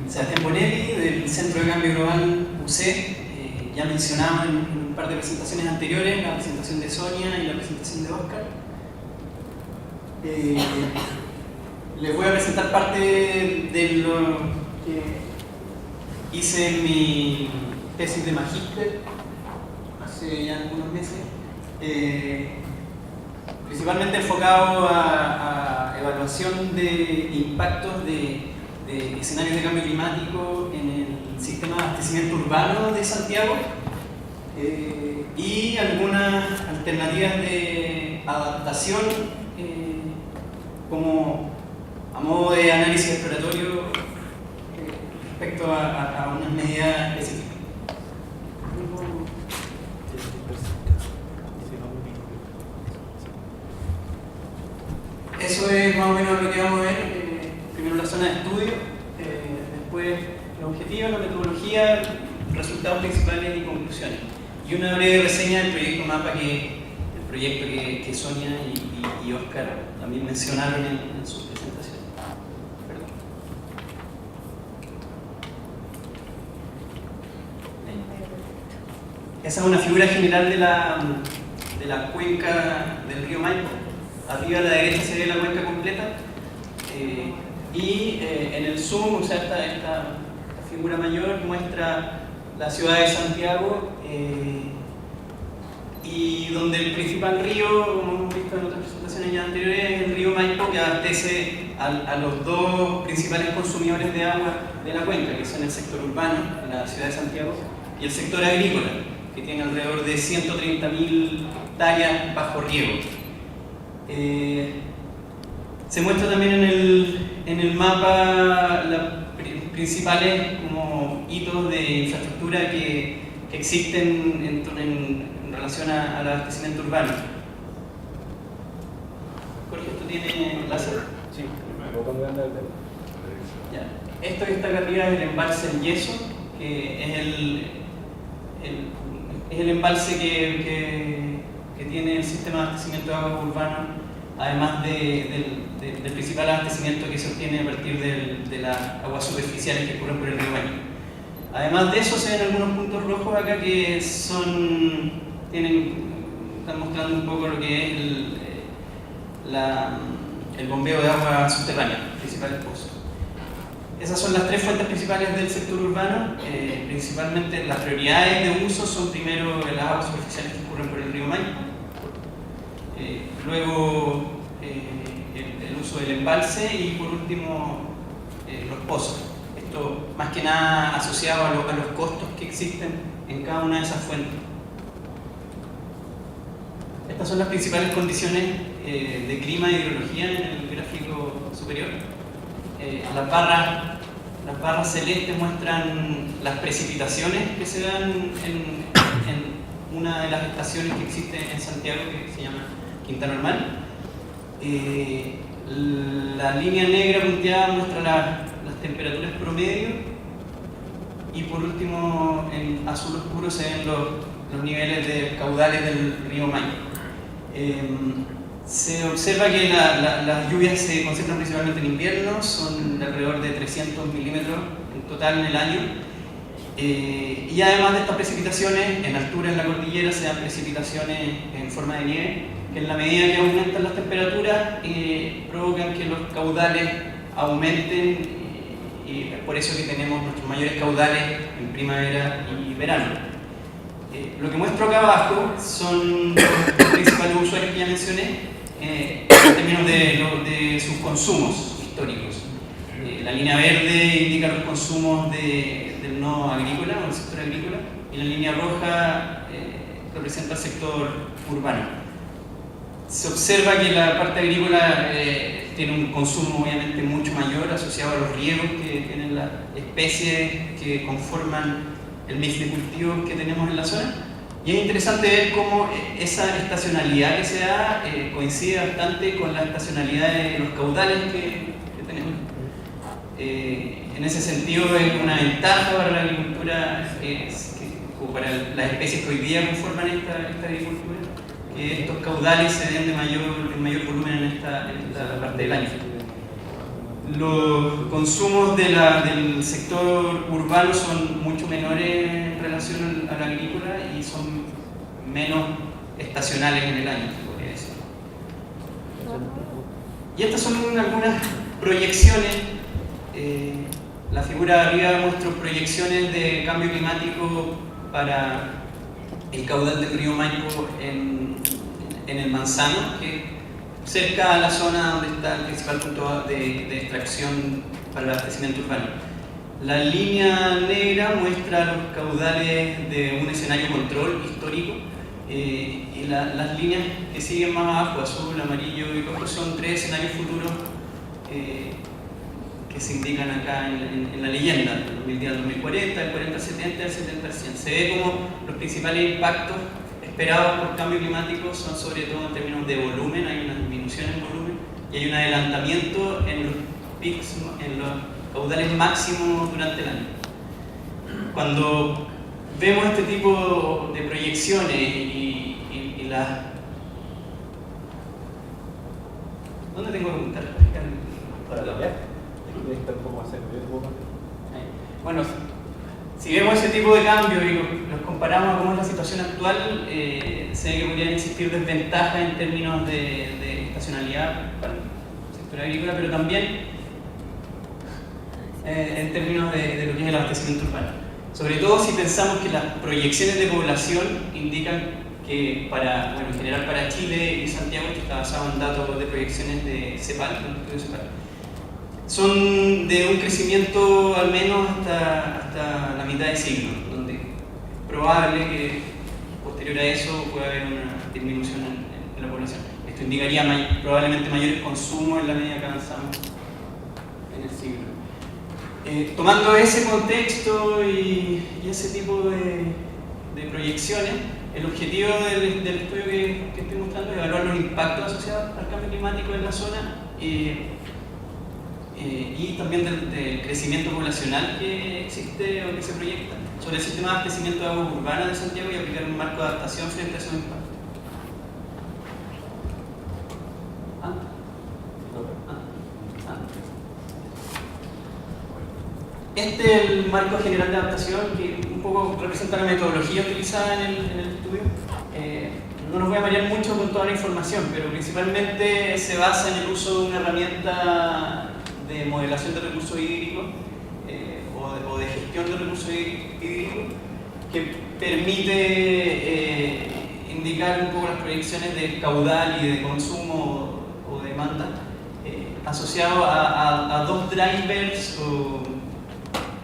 Sebastián Bonelli, del Centro de Cambio Global UC. Ya mencionamos en un par de presentaciones anteriores, la presentación de Sonia y la presentación de Oscar. Les voy a presentar parte de lo que hice en mi tesis de magíster hace ya algunos meses, principalmente enfocado a evaluación de impactos de escenarios de cambio climático en el sistema de abastecimiento urbano de Santiago y algunas alternativas de adaptación como a modo de análisis exploratorio respecto a unas medidas específicas. Eso es más o menos lo que vamos a ver. Primero la zona de estudio, después los objetivos, la metodología, resultados principales y conclusiones. Y una breve reseña del proyecto MAPA, el proyecto que Sonia y Oscar también mencionaron en sus presentaciones. Perdón. Esa es una figura general de la cuenca del río Maipo. Arriba a la derecha se ve la cuenca completa. En el zoom, o sea, esta figura mayor muestra la ciudad de Santiago y donde el principal río, como hemos visto en otras presentaciones ya anteriores, es el río Maipo, que abastece a los dos principales consumidores de agua de la cuenca, que son el sector urbano, la ciudad de Santiago, y el sector agrícola, que tiene alrededor de 130.000 hectáreas bajo riego. Se muestra también en el mapa los principales como hitos de infraestructura que existen en relación al abastecimiento urbano. Jorge, ¿esto tiene láser? Sí. Ya. Esto que está acá arriba es el embalse El Yeso, que es el embalse que tiene el sistema de abastecimiento de agua urbano, además del principal abastecimiento que se obtiene a partir de las aguas superficiales que corren por el río Maipo. Además de eso, se ven algunos puntos rojos acá que están mostrando un poco lo que es el bombeo de agua subterránea, principales pozos. Esas son las tres fuentes principales del sector urbano. Principalmente las prioridades de uso son primero las aguas superficiales que corren por el río Maipo, luego el uso del embalse y por último los pozos. Esto más que nada asociado a los costos que existen en cada una de esas fuentes. Estas son las principales condiciones de clima y hidrología en el gráfico superior. Las barras celestes muestran las precipitaciones que se dan en una de las estaciones que existe en Santiago, que se llama Quinta Normal. La línea negra punteada muestra las temperaturas promedio y por último en azul oscuro se ven los niveles de caudales del río Maipo. Se observa que las lluvias se concentran principalmente en invierno, son de alrededor de 300 milímetros en total en el año. Y además de estas precipitaciones, en altura en la cordillera se dan precipitaciones en forma de nieve, que en la medida que aumentan las temperaturas provocan que los caudales aumenten, y es por eso que tenemos nuestros mayores caudales en primavera y verano. Lo que muestro acá abajo son los principales usuarios que ya mencioné en términos de sus consumos históricos. La línea verde indica los consumos del nodo agrícola o del sector agrícola y la línea roja representa el sector urbano. Se observa que la parte agrícola tiene un consumo obviamente mucho mayor asociado a los riegos que tienen las especies que conforman el mix de cultivos que tenemos en la zona. Y es interesante ver cómo esa estacionalidad que se da coincide bastante con la estacionalidad de los caudales que tenemos. En ese sentido es una ventaja para la agricultura, o para las especies que hoy día conforman esta agricultura, que estos caudales se den de mayor volumen en esta parte del año. Los consumos del sector urbano son mucho menores en relación a la agrícola y son menos estacionales en el año, se podría decir. Y estas son algunas proyecciones. La figura de arriba muestra proyecciones de cambio climático para el caudal del río Maipo en el Manzano, que cerca a la zona donde está el principal punto de extracción para el abastecimiento urbano. La línea negra muestra los caudales de un escenario control histórico, y las líneas que siguen más abajo, azul, amarillo y rojo, son 3 escenarios futuros que se indican acá en la leyenda: el 2010 al 2040, el 40 al 70, el 70 al 100. Se ve como los principales impactos esperados por cambio climático son sobre todo en términos de volumen. Hay una disminución en volumen y hay un adelantamiento en los picos, en los caudales máximos durante el año. Cuando vemos este tipo de proyecciones y las... ¿Dónde tengo que apuntar? Para cambiar. Bueno, si vemos ese tipo de cambios y los comparamos a cómo es la situación actual, se ve que podrían existir desventajas en términos de estacionalidad para el sector agrícola, pero también en términos de lo que es el abastecimiento urbano. Sobre todo si pensamos que las proyecciones de población indican que en general para Chile y Santiago, esto está basado en datos de proyecciones de CEPAL, del estudio CEPAL, son de un crecimiento al menos hasta la mitad del siglo, donde es probable que posterior a eso pueda haber una disminución en la población. Esto indicaría probablemente mayores consumos en la medida que avanzamos en el siglo. Tomando ese contexto y ese tipo de proyecciones, el objetivo del estudio que estoy mostrando es evaluar los impactos asociados al cambio climático en la zona y también del crecimiento poblacional que existe o que se proyecta sobre el sistema de abastecimiento de agua urbana de Santiago y aplicar un marco de adaptación frente a esos impactos. Este es el marco general de adaptación que un poco representa la metodología utilizada en el estudio. No nos voy a marear mucho con toda la información, pero principalmente se basa en el uso de una herramienta de modelación de recursos hídricos o de gestión de recursos hídricos que permite indicar un poco las proyecciones de caudal y de consumo o demanda asociado a dos drivers o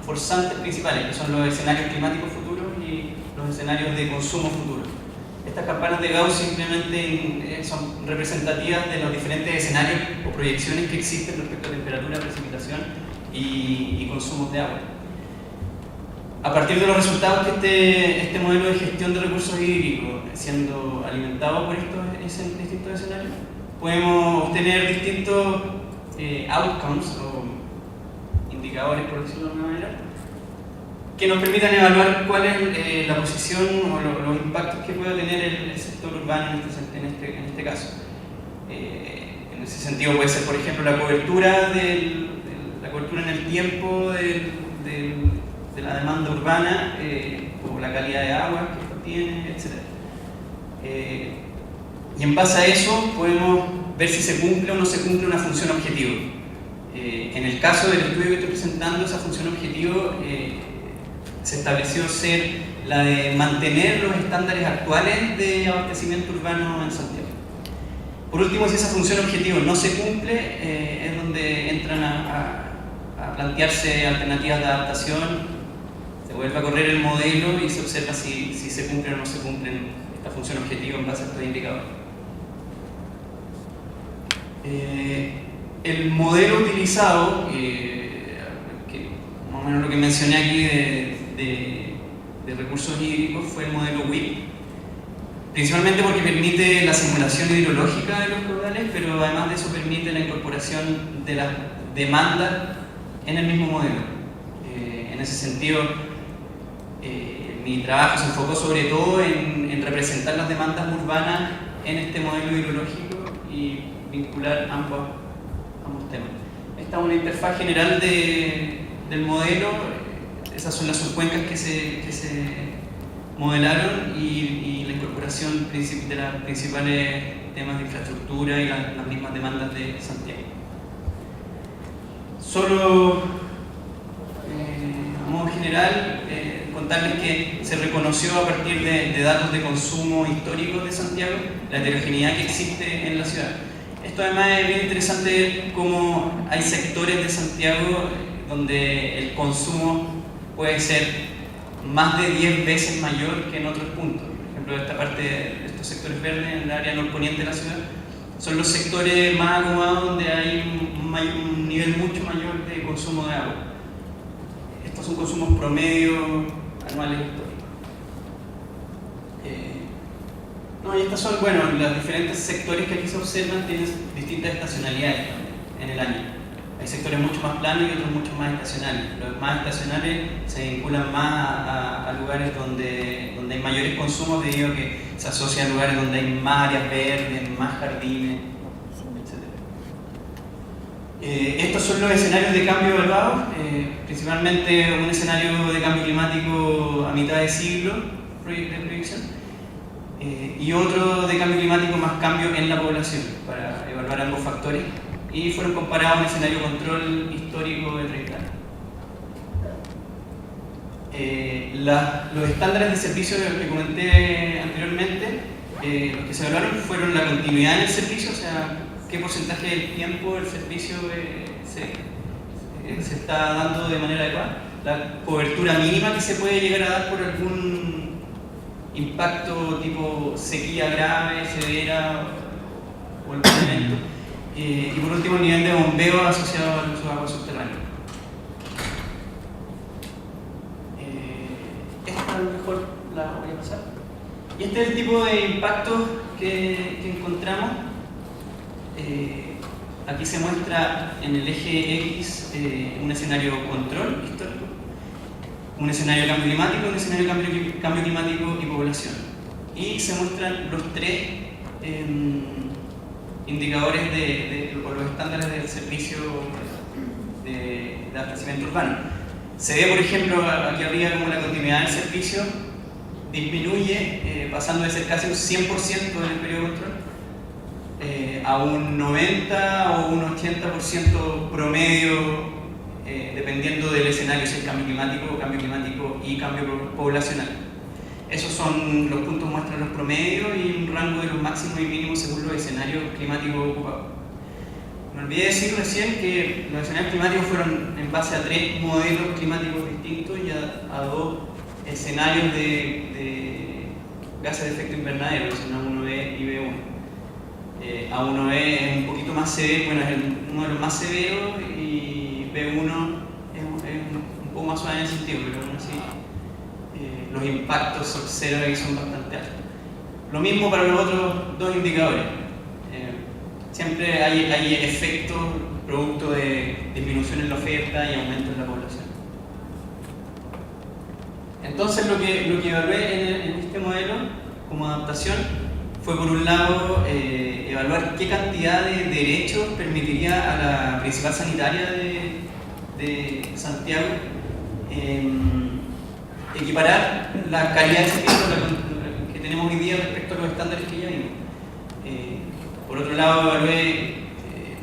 forzantes principales, que son los escenarios climáticos futuros y los escenarios de consumo futuros. Estas campanas de Gauss simplemente son representativas de los diferentes escenarios o proyecciones que existen respecto a temperatura, precipitación y consumos de agua. A partir de los resultados que este modelo de gestión de recursos hídricos siendo alimentado por estos distintos escenarios, podemos obtener distintos outcomes o indicadores, por decirlo de alguna manera, que nos permitan evaluar cuál es la posición o los impactos que puede tener el sector urbano en este caso. En ese sentido puede ser, por ejemplo, la cobertura en el tiempo de la demanda urbana, o la calidad de agua que esto tiene, etc. Y en base a eso podemos ver si se cumple o no se cumple una función objetivo. En el caso del estudio que estoy presentando, esa función objetivo se estableció ser la de mantener los estándares actuales de abastecimiento urbano en Santiago. Por último, si esa función objetivo no se cumple, es donde entran a plantearse alternativas de adaptación, se vuelve a correr el modelo y se observa si se cumplen o no se cumplen esta función objetivo en base a estos indicadores. El modelo utilizado, que más o menos lo que mencioné aquí de recursos hídricos, fue el modelo WIP, principalmente porque permite la simulación hidrológica de los caudales, pero además de eso permite la incorporación de las demandas en el mismo modelo. En ese sentido, mi trabajo se enfocó sobre todo en representar las demandas urbanas en este modelo hidrológico y vincular ambos temas. Esta es una interfaz general del modelo. Esas son las subcuencas que se modelaron y la incorporación de los principales temas de infraestructura y las mismas demandas de Santiago. Solo a modo general, contarles que se reconoció a partir de datos de consumo históricos de Santiago la heterogeneidad que existe en la ciudad. Esto además es bien interesante cómo hay sectores de Santiago donde el consumo puede ser más de 10 veces mayor que en otros puntos. Por ejemplo, esta parte de estos sectores verdes en el área norponiente de la ciudad son los sectores más acomodados donde hay un nivel mucho mayor de consumo de agua. Estos son consumos promedio anuales históricos. Y estas son, los diferentes sectores que aquí se observan tienen distintas estacionalidades en el año. Hay sectores mucho más planos y otros mucho más estacionales. Los más estacionales se vinculan más a lugares donde hay mayores consumos debido a que se asocian a lugares donde hay más áreas verdes, más jardines, etc. Estos son los escenarios de cambio evaluados, principalmente un escenario de cambio climático a mitad de siglo de proyección. Y otro de cambio climático más cambio en la población, para evaluar ambos factores, y fueron comparados a un escenario control histórico de 30 años. Los estándares de servicio que comenté anteriormente, los que se evaluaron fueron la continuidad en el servicio, o sea, qué porcentaje del tiempo el servicio se está dando de manera adecuada, la cobertura mínima que se puede llegar a dar por algún impacto tipo sequía grave, severa o algún evento. Y por último, el nivel de bombeo asociado al uso de agua subterránea. Esta a lo mejor la voy a pasar. Y este es el tipo de impacto que encontramos. Aquí se muestra en el eje X un escenario control histórico, un escenario de cambio climático, un escenario de cambio climático y población. Y se muestran los tres indicadores o los estándares del servicio de abastecimiento urbano. Se ve, por ejemplo, aquí arriba como la continuidad del servicio disminuye, pasando de ser casi un 100% en el periodo de control a un 90 o un 80% promedio, dependiendo del escenario, si es cambio climático y cambio poblacional. Esos son los puntos, muestran los promedios y un rango de los máximos y mínimos según los escenarios climáticos ocupados. Me olvidé decir recién que los escenarios climáticos fueron en base a 3 modelos climáticos distintos y a 2 escenarios de gases de efecto invernadero, que son A1B y B1. A1B es un poquito más severo, es uno de los más severos, y B1 es un poco más suave en ese sentido, pero aún así los impactos se observan que son bastante altos. Lo mismo para los otros 2 indicadores. Siempre hay efectos producto de disminución en la oferta y aumento en la población. Entonces lo que evalué en este modelo como adaptación fue, por un lado, evaluar qué cantidad de derechos permitiría a la principal sanitaria de Santiago equiparar la calidad de servicio que tenemos hoy día respecto a los estándares que ya vimos. Por otro lado, evalué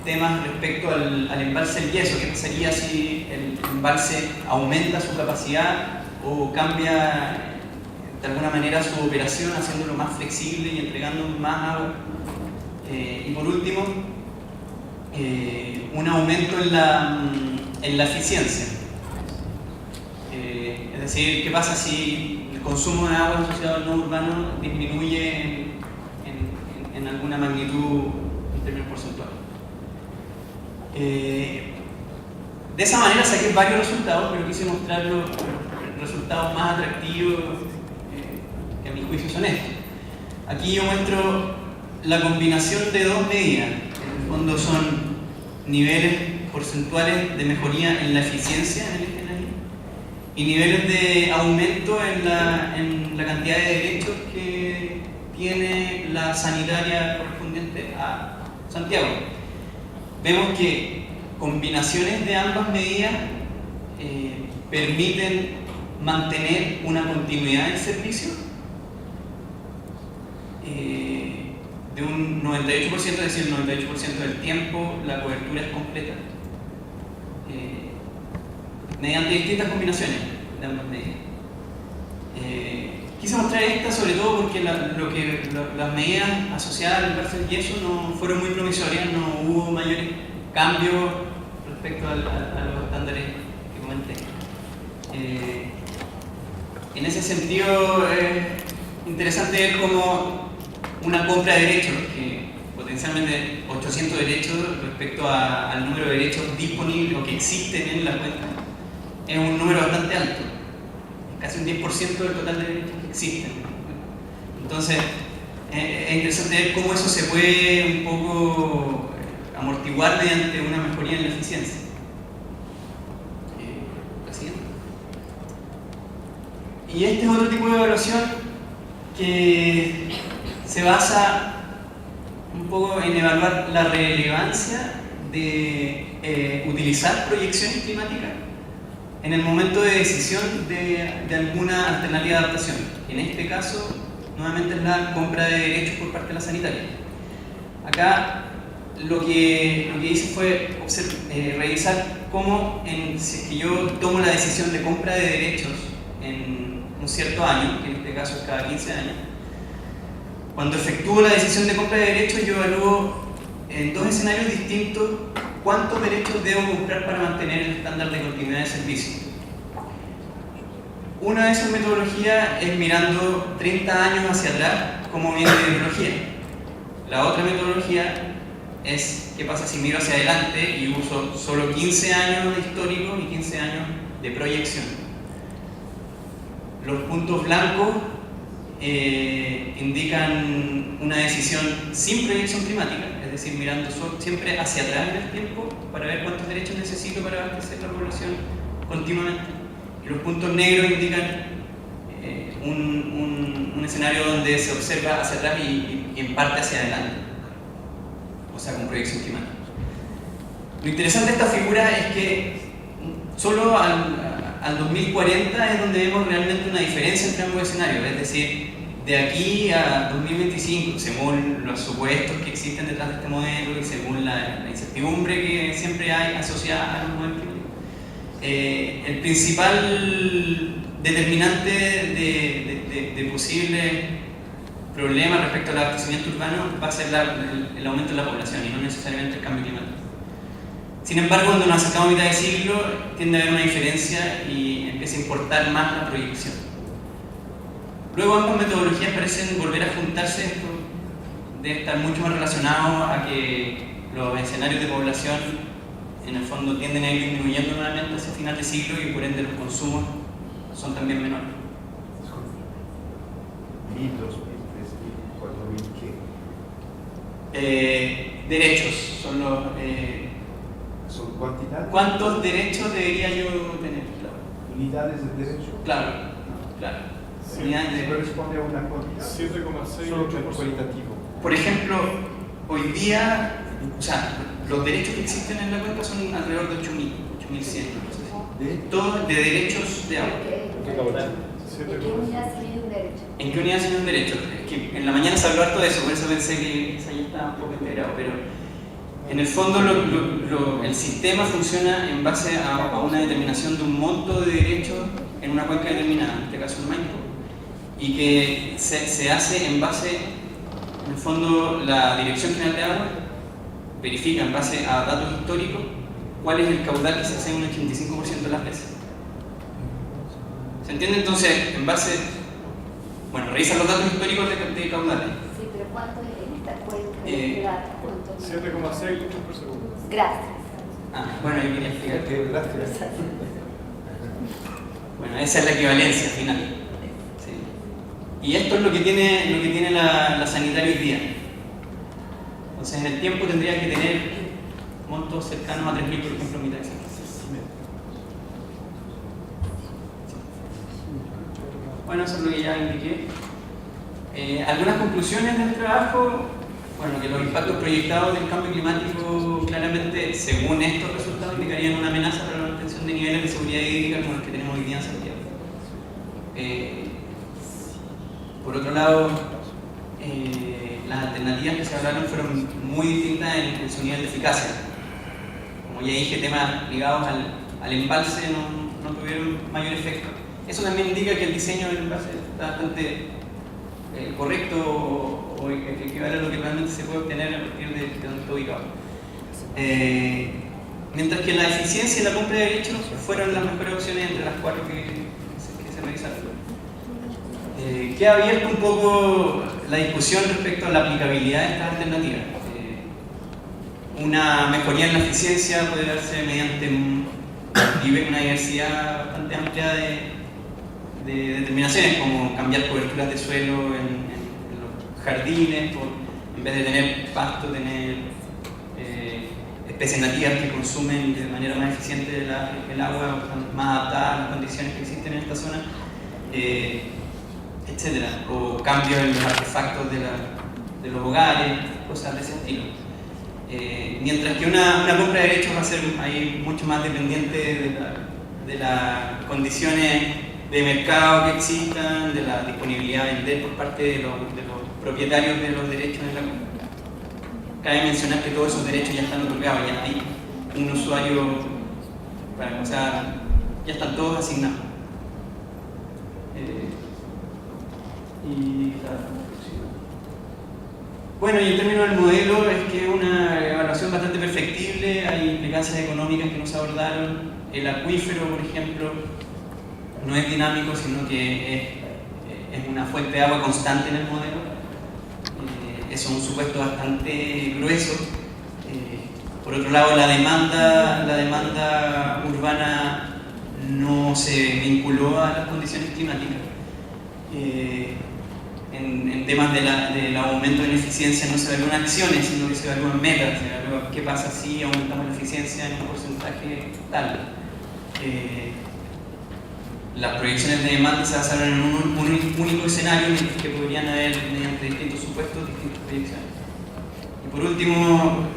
temas respecto al embalse del yeso. ¿Qué pasaría si el embalse aumenta su capacidad o cambia de alguna manera su operación, haciéndolo más flexible y entregando más agua? Y por último, un aumento en la eficiencia. Es decir, ¿qué pasa si el consumo de agua asociado al no urbano disminuye en alguna magnitud en términos porcentuales? De esa manera saqué varios resultados, pero quise mostrar los resultados más atractivos que a mi juicio son estos. Aquí yo muestro la combinación de 2 medidas. En el fondo son niveles porcentuales de mejoría en la eficiencia en el escenario y niveles de aumento en la cantidad de derechos que tiene la sanitaria correspondiente a Santiago. Vemos que combinaciones de ambas medidas permiten mantener una continuidad del servicio de un 98%, es decir, el 98% del tiempo la cobertura es completa, mediante distintas combinaciones de ambas medidas. Quise mostrar esta sobre todo porque las medidas asociadas al cárcel yeso no fueron muy promisorias, no hubo mayores cambios respecto a los estándares que comenté. En ese sentido es interesante ver cómo una compra de derechos, que potencialmente 800 derechos respecto al número de derechos disponibles o que existen en la cuenta, es un número bastante alto, casi un 10% del total de derechos que existen. Entonces es interesante ver cómo eso se puede un poco amortiguar mediante una mejoría en la eficiencia. La siguiente. Y este es otro tipo de evaluación que se basa un poco en evaluar la relevancia de utilizar proyecciones climáticas en el momento de decisión de alguna alternativa de adaptación. En este caso, nuevamente es la compra de derechos por parte de la sanitaria. Acá lo que hice fue revisar cómo, si es que yo tomo la decisión de compra de derechos en un cierto año, que en este caso es cada 15 años, cuando efectúo la decisión de compra de derechos, yo evalúo en dos escenarios distintos cuántos derechos debo comprar para mantener el estándar de continuidad de servicio. Una de esas metodologías es mirando 30 años hacia atrás como viene de biología. La otra metodología es qué pasa si miro hacia adelante y uso solo 15 años de histórico y 15 años de proyección. Los puntos blancos indican una decisión sin proyección climática, es decir, mirando siempre hacia atrás en el tiempo para ver cuántos derechos necesito para abastecer la población continuamente. Y los puntos negros indican un escenario donde se observa hacia atrás y en parte hacia adelante, o sea, con proyección climática. Lo interesante de esta figura es que solo al 2040 es donde vemos realmente una diferencia entre ambos escenarios, es decir, de aquí a 2025, según los supuestos que existen detrás de este modelo y según la incertidumbre que siempre hay asociada a los modelos climáticos, el principal determinante de posibles problemas respecto al abastecimiento urbano va a ser el aumento de la población y no necesariamente el cambio climático. Sin embargo, cuando nos acercamos a mitad de siglo, tiende a haber una diferencia y empieza a importar más la proyección. Luego ambas metodologías parecen volver a juntarse, esto debe estar mucho más relacionado a que los escenarios de población en el fondo tienden a ir disminuyendo nuevamente hacia final de siglo y por ende los consumos son también menores. 1000, 2000, 3000, 4000, ¿qué? Derechos son los... ¿Son cuantidades? ¿Cuántos derechos debería yo tener? Claro. ¿Unidades de derecho? Claro, claro. Sí, ¿se corresponde a una cuantidad? 7,6 Solo cualitativo. Por ejemplo, hoy día, o sea, los derechos que existen en la cuenca son alrededor de 8.100, no sé si. Todos de derechos de agua. ¿En qué unidad se mide un derecho? ¿En qué unidad se mide un derecho? Es que en la mañana se habló harto de eso, por eso pensé que esa ya estaba un poco integrado, pero en el fondo el sistema funciona en base a una determinación de un monto de derechos en una cuenca determinada, en este caso el Maipo, y que se hace en base, en el fondo, la Dirección General de Agua verifica en base a datos históricos cuál es el caudal que se hace un 85% de las veces. ¿Se entiende? Entonces, en base, bueno, revisan los datos históricos de caudales. Sí, pero ¿cuánto es en esta cuenca de datos? 7,6 litros por segundo. Gracias. Bueno, yo quería explicar que... Gracias. Bueno, esa es la equivalencia final. Sí. Y esto es lo que tiene la sanitaria hoy día. Entonces, en el tiempo tendría que tener montos cercanos a 3.000, por ejemplo, mitad de servicio. Bueno, eso es lo que ya indiqué. Algunas conclusiones del trabajo. Bueno, que los impactos proyectados del cambio climático claramente, según estos resultados, implicarían una amenaza para la mantención de niveles de seguridad hídrica como los que tenemos hoy día en Santiago. Por otro lado, las alternativas que se hablaron fueron muy distintas en su nivel de eficacia. Como ya dije, temas ligados al embalse no tuvieron mayor efecto. Eso también indica que el diseño del embalse está bastante correcto o equivale a lo que realmente se puede obtener a partir de donde está ubicado. Mientras que la eficiencia y la compra de derechos fueron las mejores opciones entre las cuatro que se realizaron. Queda abierta un poco la discusión respecto a la aplicabilidad de estas alternativas. Una mejoría en la eficiencia puede darse mediante una diversidad bastante amplia de determinaciones, como cambiar coberturas de suelo en los jardines, en vez de tener pasto, tener especies nativas que consumen de manera más eficiente el agua, más adaptadas a las condiciones que existen en esta zona, etc. O cambios en los artefactos de los hogares, cosas de ese estilo. Mientras que una compra de derechos va a ser ahí mucho más dependiente de las condiciones de mercado que existan, de la disponibilidad de vender por parte de los propietarios de los derechos en la compra. Cabe mencionar que todos esos derechos ya están otorgados, ya hay un usuario, o sea, ya están todos asignados. Bueno, y en términos del modelo, es que es una evaluación bastante perfectible, hay implicancias económicas que no se abordaron. El acuífero, por ejemplo, no es dinámico, sino que es una fuente de agua constante en el modelo. Es un supuesto bastante grueso. Por otro lado, la demanda urbana no se vinculó a las condiciones climáticas. En temas del aumento de la eficiencia no se evalúan acciones, sino que se evalúan metas. Se evalúa qué pasa si aumentamos la eficiencia en un porcentaje tal. Las proyecciones de demanda se basaron en un único escenario en el que podrían haber, mediante distintos supuestos, distintas proyecciones. Y por último,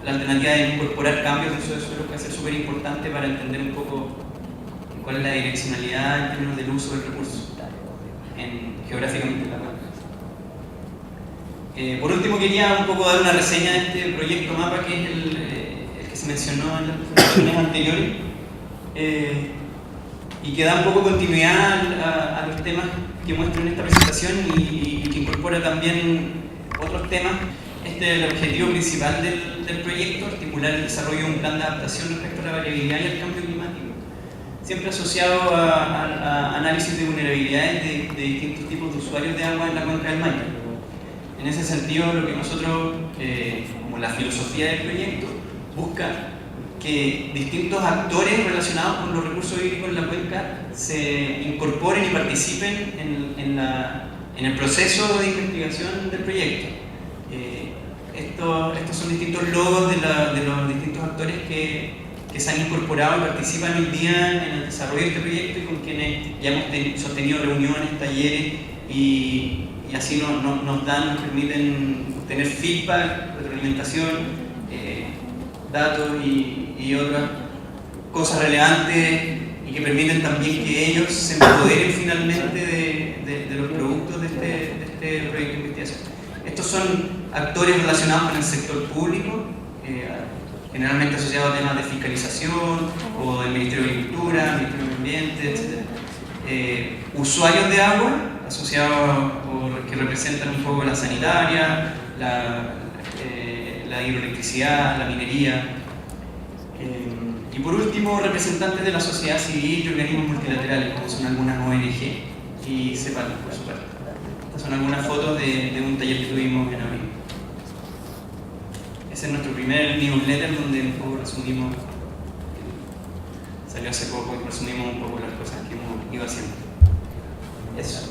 la alternativa de incorporar cambios de uso de suelo puede ser súper importante para entender un poco cuál es la direccionalidad en términos del uso del recurso geográficamente en la cuenca. Por último, quería un poco dar una reseña de este proyecto MAPA, que es el que se mencionó en las presentaciones anteriores, y que da un poco continuidad a los temas que muestro en esta presentación y que incorpora también otros temas. Este es el objetivo principal del proyecto: articular el desarrollo de un plan de adaptación respecto a la variabilidad y al cambio climático, siempre asociado a análisis de vulnerabilidades de distintos tipos de usuarios de agua en la cuenca del Maipo. En ese sentido, lo que nosotros, como la filosofía del proyecto, busca que distintos actores relacionados con los recursos hídricos en la cuenca se incorporen y participen en el proceso de investigación del proyecto. Estos son distintos logos de los distintos actores que se han incorporado y participan hoy día en el desarrollo de este proyecto, y con quienes ya hemos sostenido reuniones, talleres, y así nos permiten tener feedback, retroalimentación, datos y otras cosas relevantes, y que permiten también que ellos se empoderen finalmente de los productos de este proyecto de investigación. Estos son actores relacionados con el sector público, generalmente asociados a temas de fiscalización o del Ministerio de Agricultura, Ministerio de Medio Ambiente, etc. Usuarios de agua, asociados o que representan un poco la sanitaria, la hidroelectricidad, la minería. Y por último, representantes de la sociedad civil y organismos multilaterales, como son algunas ONG y CEPAL, por supuesto. Estas son algunas fotos de un taller que tuvimos en abril. Ese es nuestro primer newsletter, donde un poco resumimos, salió hace poco, y resumimos un poco las cosas que hemos ido haciendo. Eso.